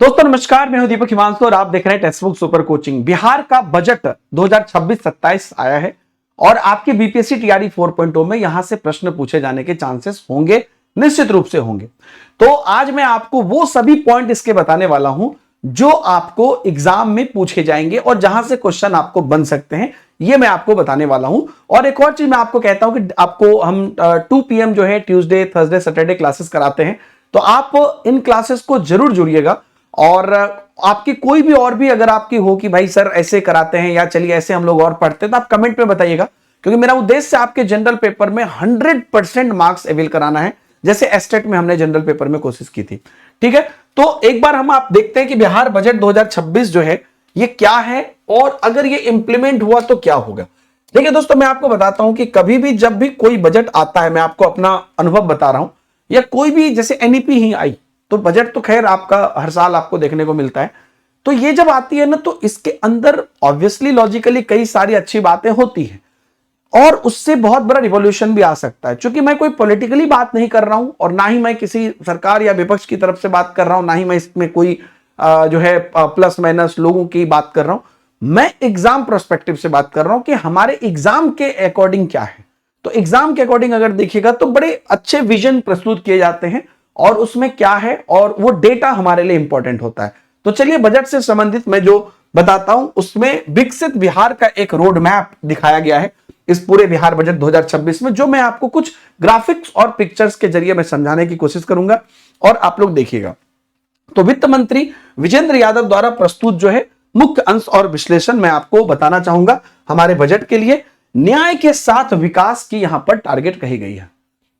दोस्तों नमस्कार, मैं हूं दीपक हिमांशु और आप देख रहे हैं text book super coaching. Bihar का बजट 2026-27 आया है और आपके बीपीएससी टीआरई 4.0 में यहां से प्रश्न पूछे जाने के चांसेस होंगे, निश्चित रूप से होंगे। तो आज मैं आपको वो सभी पॉइंट इसके बताने वाला हूं जो आपको एग्जाम में पूछे जाएंगे और जहां से क्वेश्चन आपको बन सकते हैं, ये मैं आपको बताने वाला हूं। और एक और चीज मैं आपको कहता हूं कि आपको हम 2 PM जो है ट्यूसडे, थर्सडे, सैटरडे क्लासेस कराते हैं, तो आप इन क्लासेस को जरूर जुड़िएगा। और आपकी कोई भी और भी अगर आपकी हो कि भाई सर ऐसे कराते हैं या चलिए ऐसे हम लोग और पढ़ते हैं, तो आप कमेंट में बताइएगा, क्योंकि मेरा उद्देश्य आपके जनरल पेपर में 100% मार्क्स अवेल कराना है, जैसे एस्टेट में हमने जनरल पेपर में कोशिश की थी। ठीक है, तो एक बार हम आप देखते हैं कि बिहार बजट 2026 जो है ये क्या है और अगर ये इंप्लीमेंट हुआ तो क्या होगा। देखिए दोस्तों, मैं आपको बताता हूं कि कभी भी जब भी कोई बजट आता है, मैं आपको अपना अनुभव बता रहा हूं, या कोई भी जैसे एनईपी ही आई, तो बजट तो खैर आपका हर साल आपको देखने को मिलता है, तो ये जब आती है ना, तो इसके अंदर ऑब्वियसली लॉजिकली कई सारी अच्छी बातें होती हैं और उससे बहुत बड़ा रिवॉल्यूशन भी आ सकता है। क्योंकि मैं कोई पॉलिटिकली बात नहीं कर रहा हूं और ना ही मैं किसी सरकार या विपक्ष की तरफ से बात कर रहा हूं, ना ही मैं इसमें कोई जो है प्लस माइनस लोगों की बात कर रहा हूं। मैं एग्जाम प्रोस्पेक्टिव से बात कर रहा हूं कि हमारे एग्जाम के अकॉर्डिंग क्या है। तो एग्जाम के अकॉर्डिंग अगर देखिएगा तो बड़े अच्छे विजन प्रस्तुत किए जाते हैं और उसमें क्या है और वो डेटा हमारे लिए इंपॉर्टेंट होता है। तो चलिए बजट से संबंधित मैं जो बताता हूं उसमें विकसित बिहार का एक रोड मैप दिखाया गया है इस पूरे बिहार बजट 2026 में, जो मैं आपको कुछ ग्राफिक्स और पिक्चर्स के जरिए मैं समझाने की कोशिश करूंगा और आप लोग देखिएगा। तो वित्त मंत्री विजेंद्र यादव द्वारा प्रस्तुत जो है मुख्य अंश और विश्लेषण मैं आपको बताना चाहूंगा हमारे बजट के लिए। न्याय के साथ विकास की यहां पर टारगेट कही गई है,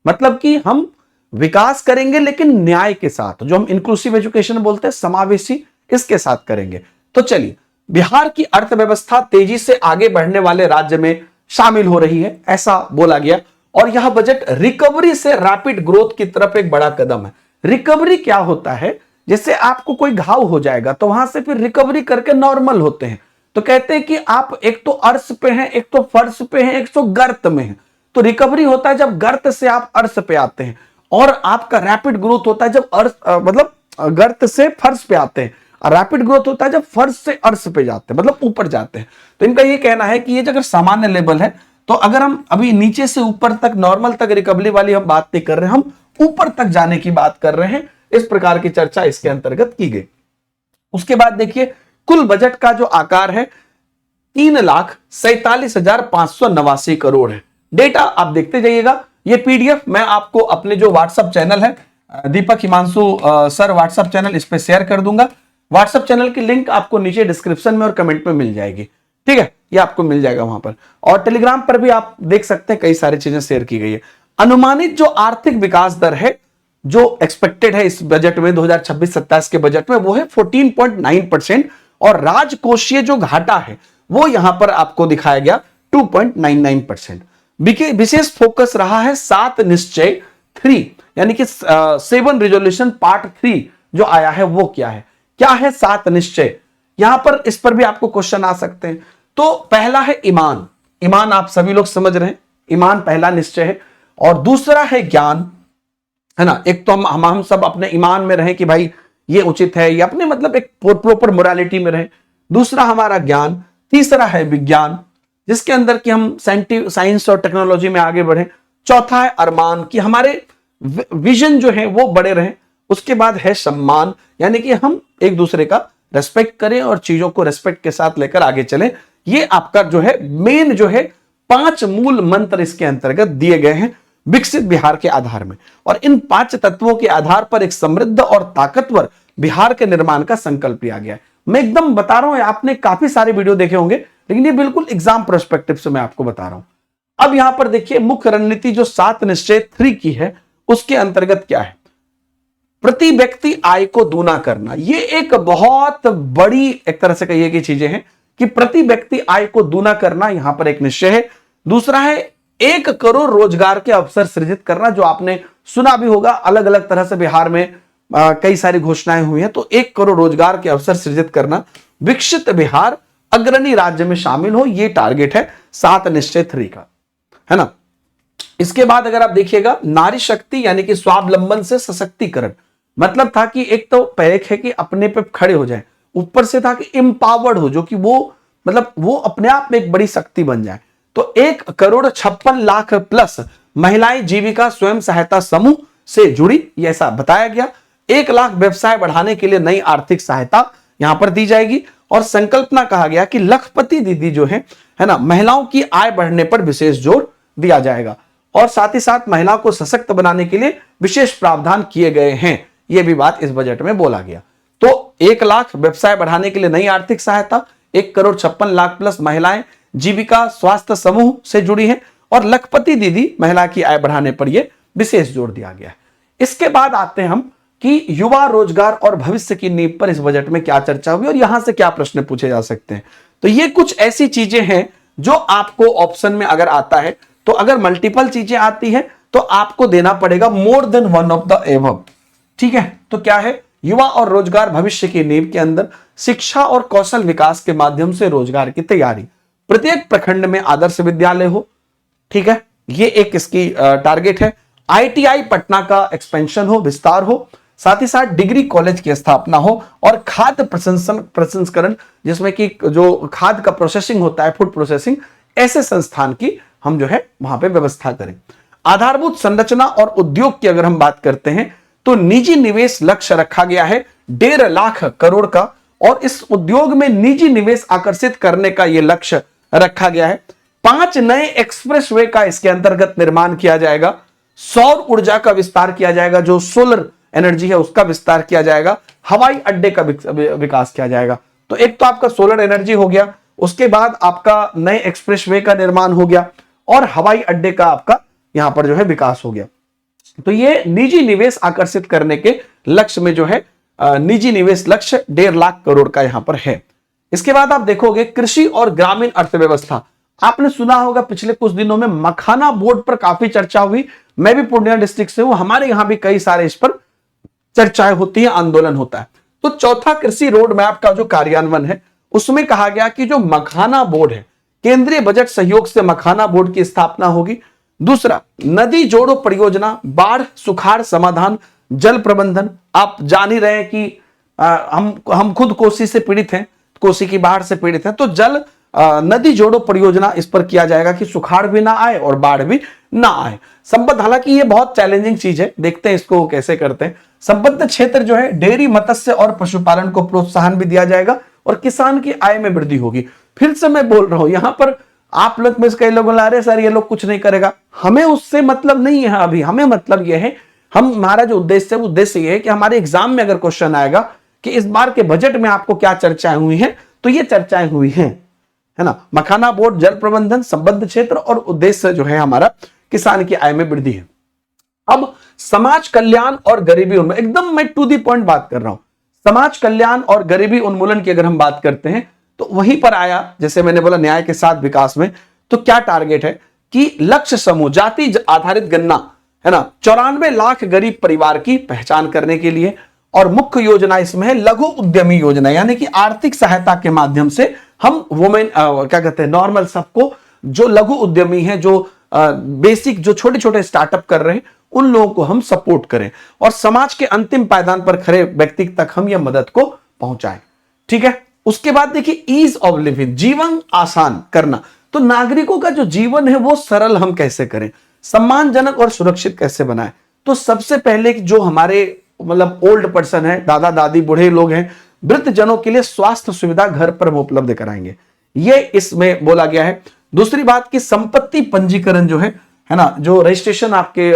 मतलब कि हम विकास करेंगे लेकिन न्याय के साथ, जो हम इंक्लूसिव एजुकेशन बोलते हैं, समावेशी, इसके साथ करेंगे। तो चलिए, बिहार की अर्थव्यवस्था तेजी से आगे बढ़ने वाले राज्य में शामिल हो रही है, ऐसा बोला गया। और यह बजट रिकवरी से रैपिड ग्रोथ की तरफ एक बड़ा कदम है। रिकवरी क्या होता है? जैसे आपको कोई घाव हो जाएगा तो वहां से फिर रिकवरी करके नॉर्मल होते हैं। तो कहते हैं कि आप एक तो अर्श पे हैं, एक तो फर्श पे हैं, एक तो गर्त में हैं। तो रिकवरी होता है जब गर्त से आप अर्श पे आते हैं, और आपका रैपिड ग्रोथ होता है जब अर्श मतलब गर्त से फर्श पे आते हैं, और रैपिड ग्रोथ होता है जब फर्श से अर्श पे जाते हैं, मतलब ऊपर जाते हैं। तो इनका ये कहना है कि ये अगर सामान्य लेवल है, तो अगर हम अभी नीचे से ऊपर तक नॉर्मल तक रिकवरी वाली हम बात नहीं कर रहे हैं, हम ऊपर तक जाने की बात कर रहे हैं। इस प्रकार की चर्चा इसके अंतर्गत की गई। उसके बाद देखिए, कुल बजट का जो आकार है 3,47,589 करोड़ है। डेटा आप देखते जाइएगा। ये पीडीएफ मैं आपको अपने जो व्हाट्सएप चैनल है दीपक हिमांशु सर व्हाट्सएप चैनल, इस पे शेयर कर दूंगा। व्हाट्सएप चैनल की लिंक आपको नीचे डिस्क्रिप्शन में और कमेंट में मिल जाएगी। ठीक है, ये आपको मिल जाएगा वहां पर। और टेलीग्राम पर भी आप देख सकते हैं, कई सारी चीजें शेयर की गई है। अनुमानित जो आर्थिक विकास दर है जो एक्सपेक्टेड है इस बजट में 2026-27 के बजट में, वो है 14.9%। और राजकोषीय जो घाटा है वो यहां पर आपको दिखाया गया 2.99%। विशेष फोकस रहा है 7 निश्चय 3, यानी कि 7 रिजोल्यूशन पार्ट 3 जो आया है वो क्या है? क्या है 7 निश्चय? यहां पर इस पर भी आपको क्वेश्चन आ सकते हैं। तो पहला है ईमान। ईमान आप सभी लोग समझ रहे हैं, ईमान पहला निश्चय है। और दूसरा है ज्ञान, है ना। एक तो हम सब अपने ईमान में रहें कि भाई ये उचित है, ये अपने मतलब एक प्रॉपर मोरालिटी में रहें। दूसरा हमारा ज्ञान। तीसरा है विज्ञान, जिसके अंदर कि हम साइंस और टेक्नोलॉजी में आगे बढ़े। चौथा है अरमान, कि हमारे विजन जो है वो बड़े रहें। उसके बाद है सम्मान, यानी कि हम एक दूसरे का रेस्पेक्ट करें और चीजों को रेस्पेक्ट के साथ लेकर आगे चलें। ये आपका जो है मेन जो है 5 मूल मंत्र इसके अंतर्गत दिए गए हैं विकसित बिहार के आधार में। और इन 5 तत्वों के आधार पर एक समृद्ध और ताकतवर बिहार के निर्माण का संकल्प लिया गया है। मैं एकदम बता रहा हूं, आपने काफी सारे वीडियो देखे होंगे, लेकिन ये बिल्कुल एग्जाम पर्सपेक्टिव से मैं आपको बता रहा हूं। अब यहां पर देखिए, मुख्य रणनीति जो 7 निश्चय 3 की है उसके अंतर्गत क्या है? प्रति व्यक्ति आय को दूना करना। ये एक बहुत बड़ी एक तरह से कहिए कि चीजें हैं कि प्रति व्यक्ति आय को दूना करना यहां पर एक निश्चय है। दूसरा है 1 करोड़ रोजगार के अवसर सृजित करना, जो आपने सुना भी होगा, अलग अलग तरह से बिहार में कई सारी घोषणाएं हुई हैं। तो 1 करोड़ रोजगार के अवसर सृजित करना, विकसित बिहार अग्रणी राज्य में शामिल हो, यह टारगेट है 7 निश्चय 3 का, है ना। इसके बाद अगर आप देखिएगा, नारी शक्ति यानी कि स्वावलंबन से सशक्तिकरण, मतलब था कि एक तो एक है कि अपने पे खड़े हो जाए, ऊपर से था कि एम्पावर्ड हो, जो कि वो मतलब वो अपने आप में एक बड़ी शक्ति बन जाए। तो 1,56,00,000 प्लस महिलाएं जीविका स्वयं सहायता समूह से जुड़ी, ये ऐसा बताया गया। 1,00,000 व्यवसाय बढ़ाने के लिए नई आर्थिक सहायता यहां पर दी जाएगी। और संकल्पना कहा गया कि लखपति दीदी जो है ना, महिलाओं की आय बढ़ने पर विशेष जोर दिया जाएगा। और साथ ही साथ महिलाओं को सशक्त बनाने के लिए विशेष प्रावधान किए गए हैं, यह भी बात इस बजट में बोला गया। तो 1,00,000 व्यवसाय बढ़ाने के लिए नई आर्थिक सहायता, 1,56,00,000 प्लस महिलाएं जीविका स्वास्थ्य समूह से जुड़ी हैं, और लखपति दीदी महिला की आय बढ़ाने पर यह विशेष जोर दिया गया है। इसके बाद आते हैं हम कि युवा रोजगार और भविष्य की नींव पर इस बजट में क्या चर्चा हुई और यहां से क्या प्रश्न पूछे जा सकते हैं। तो ये कुछ ऐसी चीजें हैं जो आपको ऑप्शन में अगर आता है, तो अगर मल्टीपल चीजें आती है तो आपको देना पड़ेगा more than one of the above. ठीक है, तो क्या है, युवा और रोजगार भविष्य की नींव के अंदर शिक्षा और कौशल विकास के माध्यम से रोजगार की तैयारी, प्रत्येक प्रखंड में आदर्श विद्यालय हो। ठीक है, ये एक इसकी टारगेट है। आईटीआई पटना का एक्सपेंशन हो, विस्तार हो। साथ ही साथ डिग्री कॉलेज की स्थापना हो और खाद्य प्रसंस्करण, जिसमें कि जो खाद्य का प्रोसेसिंग होता है, फूड प्रोसेसिंग, ऐसे संस्थान की हम जो है वहां पे व्यवस्था करें। आधारभूत संरचना और उद्योग की अगर हम बात करते हैं तो निजी निवेश लक्ष्य रखा गया है 1.5 लाख करोड़ का, और इस उद्योग में निजी निवेश आकर्षित करने का यह लक्ष्य रखा गया है। 5 नए एक्सप्रेसवे का इसके अंतर्गत निर्माण किया जाएगा। सौर ऊर्जा का विस्तार किया जाएगा, जो सोलर एनर्जी है उसका विस्तार किया जाएगा। हवाई अड्डे का विकास किया जाएगा। तो एक तो आपका सोलर एनर्जी हो गया, उसके बाद आपका नए एक्सप्रेसवे का निर्माण हो गया, और हवाई अड्डे का आपका यहां पर जो है विकास हो गया। तो ये निजी निवेश आकर्षित करने के लक्ष्य में जो है निजी निवेश लक्ष्य 1.5 लाख करोड़ का यहां पर है। इसके बाद आप देखोगे कृषि और ग्रामीण अर्थव्यवस्था। आपने सुना होगा पिछले कुछ दिनों में मखाना बोर्ड पर काफी चर्चा हुई। मैं भी पूर्णिया डिस्ट्रिक्ट से हूं, हमारे यहां भी कई सारे इस पर चर्चाएं होती है, आंदोलन होता है। तो चौथा कृषि रोड मैप का जो कार्यान्वयन है, उसमें कहा गया कि जो मखाना बोर्ड है, केंद्रीय बजट सहयोग से मखाना बोर्ड की स्थापना होगी। दूसरा, नदी जोड़ो परियोजना, बाढ़ सुखाड़ समाधान, जल प्रबंधन। आप जान ही रहे हैं कि हम खुद कोसी से पीड़ित हैं, कोसी की बाढ़ से पीड़ित हैं। तो जल नदी जोड़ो परियोजना इस पर किया जाएगा कि सुखाड़ भी ना आए और बाढ़ भी ना आए। संबद्ध, हालांकि ये बहुत चैलेंजिंग चीज है, देखते हैं इसको कैसे करते हैं। संबद्ध क्षेत्र जो है, डेयरी मत्स्य और पशुपालन को प्रोत्साहन भी दिया जाएगा और किसान की आय में वृद्धि होगी। फिर से मैं बोल रहा हूं, यहां पर आप लोग में से कई लोग बोला, अरे सर ये लोग कुछ नहीं करेगा। हमें उससे मतलब नहीं है अभी, हमें मतलब यह है, हमारा जो उद्देश्य है वो उद्देश्य ये है कि हमारे एग्जाम में अगर क्वेश्चन आएगा कि इस बार के बजट में आपको क्या चर्चाएं हुई हैं, तो ये चर्चाएं हुई हैं, है ना। मखाना बोर्ड, जल प्रबंधन, संबद्ध क्षेत्र, और उद्देश्य जो है हमारा किसान की आय में वृद्धि है। अब समाज कल्याण और गरीबी उन्मूलन, एकदम मैं टू दी पॉइंट बात कर रहा हूं। समाज कल्याण और गरीबी उन्मूलन की अगर हम बात करते हैं तो वहीं पर आया, जैसे मैंने बोला न्याय के साथ विकास में, तो क्या टारगेट है कि लक्ष्य समूह जाति आधारित गणना, है ना, 94 लाख गरीब परिवार की पहचान करने के लिए। और मुख्य योजना इसमें है लघु उद्यमी योजना, यानी कि आर्थिक सहायता के माध्यम से हम वुमेन क्या कहते हैं, नॉर्मल सबको, जो लघु उद्यमी है, जो बेसिक जो छोटे छोटे स्टार्टअप कर रहे हैं, उन लोगों को हम सपोर्ट करें और समाज के अंतिम पायदान पर खड़े व्यक्ति तक हम यह मदद को पहुंचाएं। ठीक है, उसके बाद देखिए ईज ऑफ लिविंग, जीवन आसान करना। तो नागरिकों का जो जीवन है वो सरल हम कैसे करें, सम्मानजनक और सुरक्षित कैसे बनाएं। तो सबसे पहले जो हमारे मतलब ओल्ड पर्सन है, दादा दादी बूढ़े लोग हैं, वृद्ध जनों के लिए स्वास्थ्य सुविधा घर पर हम उपलब्ध कराएंगे, ये इसमें बोला गया है। दूसरी बात की संपत्ति पंजीकरण जो है ना, जो रजिस्ट्रेशन आपके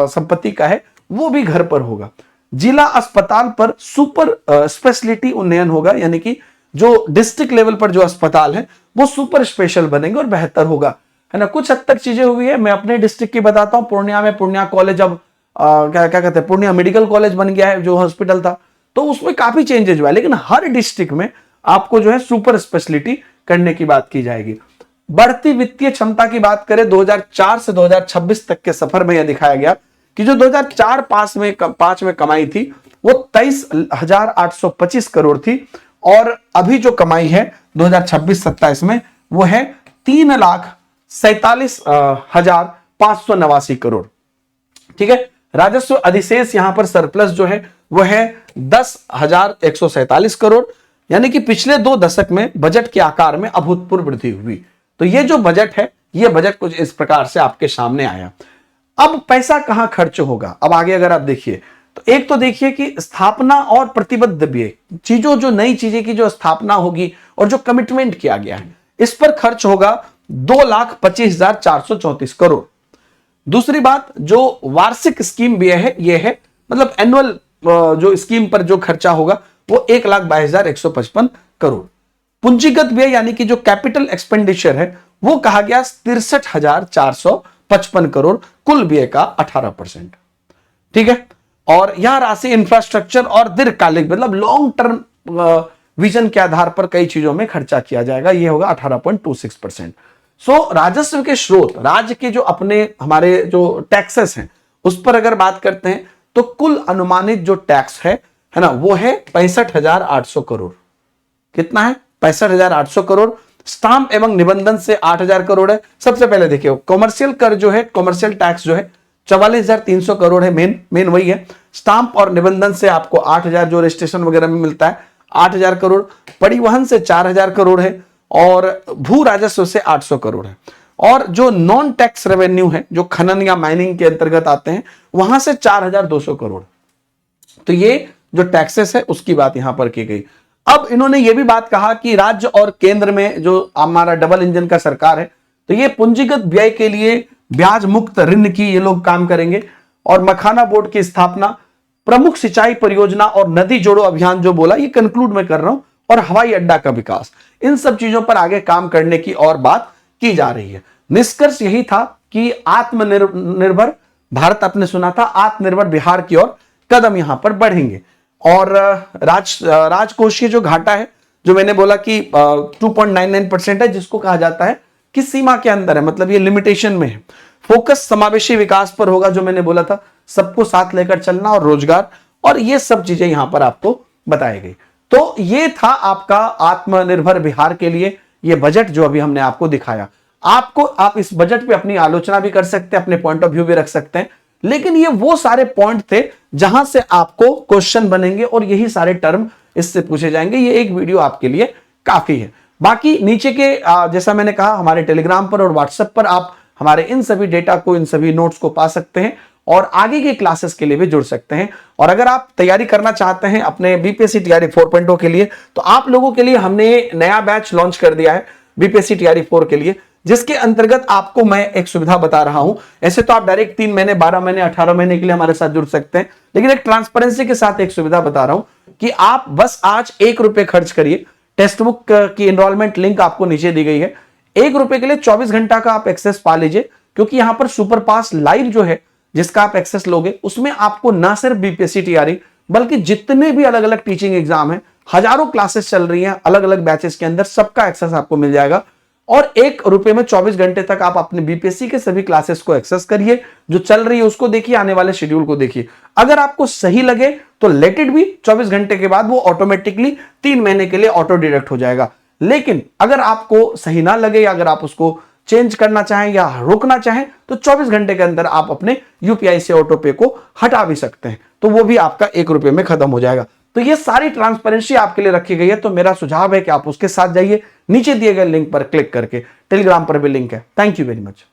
संपत्ति का है वो भी घर पर होगा। जिला अस्पताल पर सुपर स्पेशलिटी उन्नयन होगा, यानी कि जो डिस्ट्रिक्ट लेवल पर जो अस्पताल है वो सुपर स्पेशल बनेंगे और बेहतर होगा, है ना। कुछ हद तक चीजें हुई है, मैं अपने डिस्ट्रिक्ट की बताता हूं। पूर्णिया में पूर्णिया कॉलेज, अब क्या कहते हैं, पूर्णिया मेडिकल कॉलेज बन गया है, जो हॉस्पिटल था, तो उसमें काफी चेंजेस हुआ है। लेकिन हर डिस्ट्रिक्ट में आपको जो है सुपर स्पेशलिटी करने की बात की जाएगी। बढ़ती वित्तीय क्षमता की बात करें, 2004 से 2026 तक के सफर में यह दिखाया गया कि जो 2004-5 में कमाई थी वो 23,825 करोड़ थी, और अभी जो कमाई है 2026-27 में वो है 3,47,589 करोड़। ठीक है, राजस्व अधिशेष यहां पर सरप्लस जो है वह है 10,147 करोड़, यानी कि पिछले 2 दशक में बजट के आकार में अभूतपूर्व वृद्धि हुई। तो ये जो बजट है, ये बजट कुछ इस प्रकार से आपके सामने आया। अब पैसा कहां खर्च होगा, अब आगे अगर आप देखिए तो एक तो देखिए कि स्थापना और प्रतिबद्ध व्यय, चीजों जो नई चीजें की जो स्थापना होगी और जो कमिटमेंट किया गया है, इस पर खर्च होगा 2,25,434 करोड़। दूसरी बात, जो वार्षिक स्कीम व्यय है, ये है मतलब एनुअल जो स्कीम पर जो खर्चा होगा वो 1,22,155 करोड़। पूंजीगत व्यय यानी कि जो कैपिटल एक्सपेंडिचर है वो कहा गया 63,455 करोड़, कुल व्यय का 18%। ठीक है, और यह राशि इंफ्रास्ट्रक्चर और दीर्घकालिक मतलब लॉन्ग टर्म विजन के आधार पर कई चीजों में खर्चा किया जाएगा, यह होगा 18.26%। सो राजस्व के स्रोत, राज्य के जो अपने हमारे जो टैक्सेस हैं उस पर अगर बात करते हैं तो कुल अनुमानित जो टैक्स है ना, वो है 65,800 करोड़। कितना है? 65,800 करोड़। स्टाम्प एवं निबंधन से 8,000 करोड़ है। सबसे पहले देखिए कॉमर्शियल कर जो है, कॉमर्शियल टैक्स जो है 44,300 करोड़ है, मेन वही है। स्टाम्प और निबंधन से आपको 8,000 जो रजिस्ट्रेशन वगैरह में मिलता है 8,000 करोड़। परिवहन से 4,000 करोड़ है और भू राजस्व से 800 करोड़ है। और जो नॉन टैक्स रेवेन्यू है, जो खनन या माइनिंग के अंतर्गत आते हैं, वहां से 4,200 करोड़। तो ये जो टैक्सेस है उसकी बात यहां पर की गई। अब इन्होंने ये भी बात कहा कि राज्य और केंद्र में जो हमारा डबल इंजन का सरकार है, तो ये पूंजीगत व्यय के लिए ब्याज मुक्त ऋण की ये लोग काम करेंगे। और मखाना बोर्ड की स्थापना, प्रमुख सिंचाई परियोजना और नदी जोड़ो अभियान जो बोला ये कंक्लूड में कर रहा हूं, और हवाई अड्डा का विकास, इन सब चीजों पर आगे काम करने की और बात की जा रही है। निष्कर्ष यही था कि आत्मनिर्भर भारत, आपने सुना था, आत्मनिर्भर बिहार की ओर कदम यहां पर बढ़ेंगे। और राजकोषीय जो घाटा है, जो मैंने बोला कि 2.99% है, जिसको कहा जाता है कि सीमा के अंदर है, मतलब ये लिमिटेशन में है। फोकस समावेशी विकास पर होगा, जो मैंने बोला था, सबको साथ लेकर चलना और रोजगार, और ये सब चीजें यहां पर आपको बताई गई। तो ये था आपका आत्मनिर्भर बिहार के लिए ये बजट जो अभी हमने आपको दिखाया। आप इस बजट पे अपनी आलोचना भी कर सकते हैं, अपने पॉइंट ऑफ व्यू भी रख सकते हैं, लेकिन ये वो सारे पॉइंट थे जहां से आपको क्वेश्चन बनेंगे और यही सारे टर्म इससे पूछे जाएंगे। ये एक वीडियो आपके लिए काफी है। बाकी नीचे के जैसा मैंने कहा, हमारे टेलीग्राम पर और व्हाट्सएप पर आप हमारे इन सभी डेटा को, इन सभी नोट्स को पा सकते हैं और आगे की क्लासेस के लिए भी जुड़ सकते हैं। और अगर आप तैयारी करना चाहते हैं अपने बीपीएससी टीआरई 4.0 के लिए, तो आप लोगों के लिए हमने नया बैच लॉन्च कर दिया है बीपीएससी टीआरई 4 के लिए, जिसके अंतर्गत आपको मैं एक सुविधा बता रहा हूं। ऐसे तो आप डायरेक्ट 3 महीने, 12 महीने, 18 महीने के लिए हमारे साथ जुड़ सकते हैं, लेकिन एक ट्रांसपेरेंसी के साथ एक सुविधा बता रहा हूं कि आप बस आज 1 रुपए खर्च करिए। टेक्स्ट बुक की एनरोलमेंट लिंक आपको नीचे दी गई है। 1 रुपए के लिए 24 घंटा का आप एक्सेस पा लीजिए, क्योंकि यहां पर सुपर पास लाइव जो है जिसका आप एक्सेस लोगे, उसमें आपको ना सिर्फ बीपीएससी टीआरई बल्कि जितने भी अलग अलग टीचिंग एग्जाम है, हजारों क्लासेस चल रही हैं अलग अलग बैचेस के अंदर, सबका एक्सेस आपको मिल जाएगा। और 1 रुपए में 24 घंटे तक आप अपने बीपीएससी के सभी क्लासेस को एक्सेस करिए, जो चल रही है उसको देखिए, आने वाले शेड्यूल को देखिए। अगर आपको सही लगे तो लेट इट बी, 24 घंटे के बाद वो ऑटोमेटिकली 3 महीने के लिए ऑटो डिडक्ट हो जाएगा। लेकिन अगर आपको सही ना लगे, या अगर आप उसको चेंज करना चाहें या रोकना चाहें, तो 24 घंटे के अंदर आप अपने यूपीआई से ऑटो पे को हटा भी सकते हैं, तो वो भी आपका 1 रुपए में खत्म हो जाएगा। तो ये सारी ट्रांसपेरेंसी आपके लिए रखी गई है, तो मेरा सुझाव है कि आप उसके साथ जाइए, नीचे दिए गए लिंक पर क्लिक करके। टेलीग्राम पर भी लिंक है। Thank you very much.